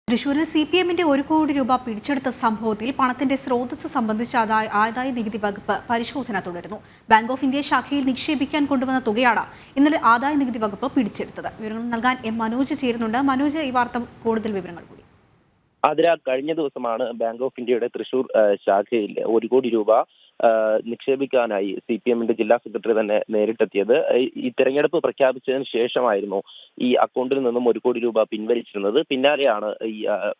തൃശൂരിൽ CPM-ന്റെ 1 കോടി രൂപ പിടിച്ചെടുത്ത സംഭവത്തിൽ പണത്തിന്റെ സ്രോതസ് സംബന്ധിച്ച ആദായ നികുതി വകുപ്പ് പരിശോധന തുടരുന്നു. ബാങ്ക് ഓഫ് ഇന്ത്യ ശാഖയിൽ നിക്ഷേപിക്കാൻ കൊണ്ടുവന്ന തുകയാണ് ഇന്നലെ ആദായ നികുതി വകുപ്പ് പിടിച്ചെടുത്തത്. വിവരങ്ങൾ നൽകാൻ മനോജ് ചേരുന്നുണ്ട്. മനോജ്, ഈ വാർത്ത കൂടുതൽ വിവരങ്ങൾ കൂടി. കഴിഞ്ഞ ദിവസമാണ് ബാങ്ക് ഓഫ് ഇന്ത്യയുടെ തൃശൂർ ശാഖയിൽ 1 കോടി രൂപ നിക്ഷേപിക്കാനായി CPM-ന്റെ ജില്ലാ സെക്രട്ടറി തന്നെ നേരിട്ടെത്തിയത്. ഈ തെരഞ്ഞെടുപ്പ് പ്രഖ്യാപിച്ചതിന് ശേഷമായിരുന്നു ഈ അക്കൗണ്ടിൽ നിന്നും 1 കോടി രൂപ പിൻവലിച്ചിരുന്നത്. പിന്നാലെയാണ് ഈ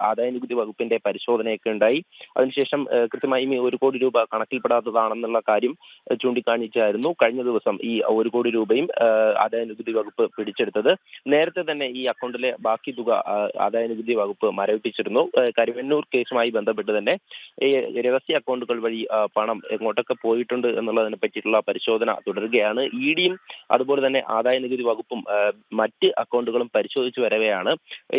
ആദായ നികുതി വകുപ്പിന്റെ പരിശോധനയൊക്കെ ഉണ്ടായി. അതിനുശേഷം കൃത്യമായും ഈ 1 കോടി രൂപ കണക്കിൽപ്പെടാത്തതാണെന്നുള്ള കാര്യം ചൂണ്ടിക്കാണിച്ചായിരുന്നു കഴിഞ്ഞ ദിവസം ഈ 1 കോടി രൂപയും ആദായ നികുതി വകുപ്പ് പിടിച്ചെടുത്തത്. നേരത്തെ തന്നെ ഈ അക്കൗണ്ടിലെ ബാക്കി തുക ആദായ നികുതി വകുപ്പ് മരവിപ്പിച്ചിരുന്നു. കരുവന്നൂർ കേസുമായി ബന്ധപ്പെട്ട് തന്നെ ഈ രഹസ്യ അക്കൗണ്ടുകൾ വഴി പണം എങ്ങോട്ടൊക്കെ പോയിട്ടുണ്ട് എന്നുള്ളതിനെ പറ്റിയിട്ടുള്ള പരിശോധന തുടരുകയാണ്. EDയും അതുപോലെ തന്നെ ആദായ നികുതി വകുപ്പും മറ്റ് അക്കൗണ്ടുകളും പരിശോധിച്ചു വരവെയാണ്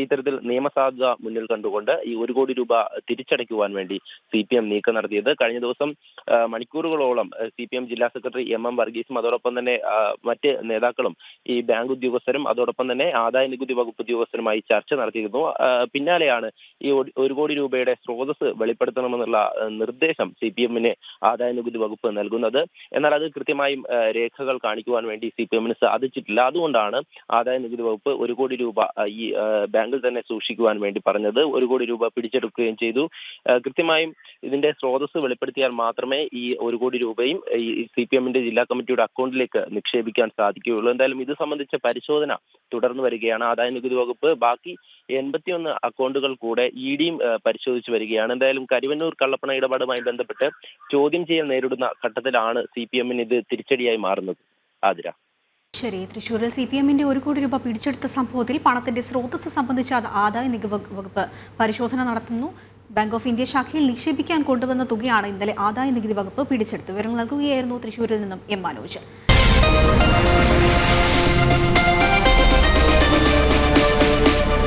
ഇത്തരത്തിൽ നിയമസാധുത മുന്നിൽ കണ്ടുകൊണ്ട് ഈ 1 കോടി രൂപ തിരിച്ചടയ്ക്കുവാൻ വേണ്ടി CPM നീക്കം നടത്തിയത്. കഴിഞ്ഞ ദിവസം മണിക്കൂറുകളോളം CPM ജില്ലാ സെക്രട്ടറി MM വർഗീസും അതോടൊപ്പം തന്നെ മറ്റ് നേതാക്കളും ഈ ബാങ്ക് ഉദ്യോഗസ്ഥരും അതോടൊപ്പം തന്നെ ആദായ നികുതി വകുപ്പ് ഉദ്യോഗസ്ഥരുമായി ചർച്ച നടത്തിയിരുന്നു. പിന്നാലെയാണ് ഈ 1 കോടി രൂപയുടെ സ്രോതസ് വെളിപ്പെടുത്തണമെന്നുള്ള നിർദ്ദേശം CPM-ന് ആദായ നികുതി വകുപ്പ് നൽകുന്നത്. എന്നാൽ അത് കൃത്യമായും രേഖകൾ കാണിക്കുവാൻ വേണ്ടി CPM-ന് സാധിച്ചിട്ടില്ല. അതുകൊണ്ടാണ് ആദായ നികുതി വകുപ്പ് 1 കോടി രൂപ ഈ ബാങ്കിൽ തന്നെ സൂക്ഷിക്കുവാൻ വേണ്ടി പറഞ്ഞത്. 1 കോടി രൂപ പിടിച്ചെടുക്കുകയും ചെയ്തു. കൃത്യമായും ഇതിന്റെ സ്രോതസ് വെളിപ്പെടുത്തിയാൽ മാത്രമേ ഈ 1 കോടി രൂപയും ഈ CPM-ന്റെ ജില്ലാ കമ്മിറ്റിയുടെ അക്കൗണ്ടിലേക്ക് നിക്ഷേപിക്കാൻ സാധിക്കുകയുള്ളൂ. എന്തായാലും ഇത് സംബന്ധിച്ച പരിശോധന തുടർന്നു വരികയാണ്. ആദായ നികുതി വകുപ്പ് ബാക്കി 81 അക്കൗണ്ടുകൾ കൂടെ EDയും പരിശോധിച്ചു വരികയാണ്. എന്തായാലും കരുവന്നൂർ കള്ളപ്പണ ഇടപാടുമായി ബന്ധപ്പെട്ട് ചോദ്യം ചെയ്യൽ നേരിടുന്ന ഘട്ടത്തിലാണ് CPM-ന് ഇത് തിരിച്ചടിയായി മാറുന്നത്. ശരി, തൃശൂരിൽ CPM-ന്റെ 1 കോടി രൂപ പിടിച്ചെടുത്ത സംഭവത്തിൽ പണത്തിന്റെ സ്രോതസ് സംബന്ധിച്ച ആദായ നികുതി വകുപ്പ് പരിശോധന നടത്തുന്നു. ബാങ്ക് ഓഫ് ഇന്ത്യ ശാഖയിൽ നിക്ഷേപിക്കാൻ കൊണ്ടുവന്ന തുകയാണ് ഇന്നലെ ആദായ നികുതി വകുപ്പ് പിടിച്ചെടുത്തത്. വിവരങ്ങൾ നൽകുകയായിരുന്നു തൃശൂരിൽ നിന്നും മനോജ്.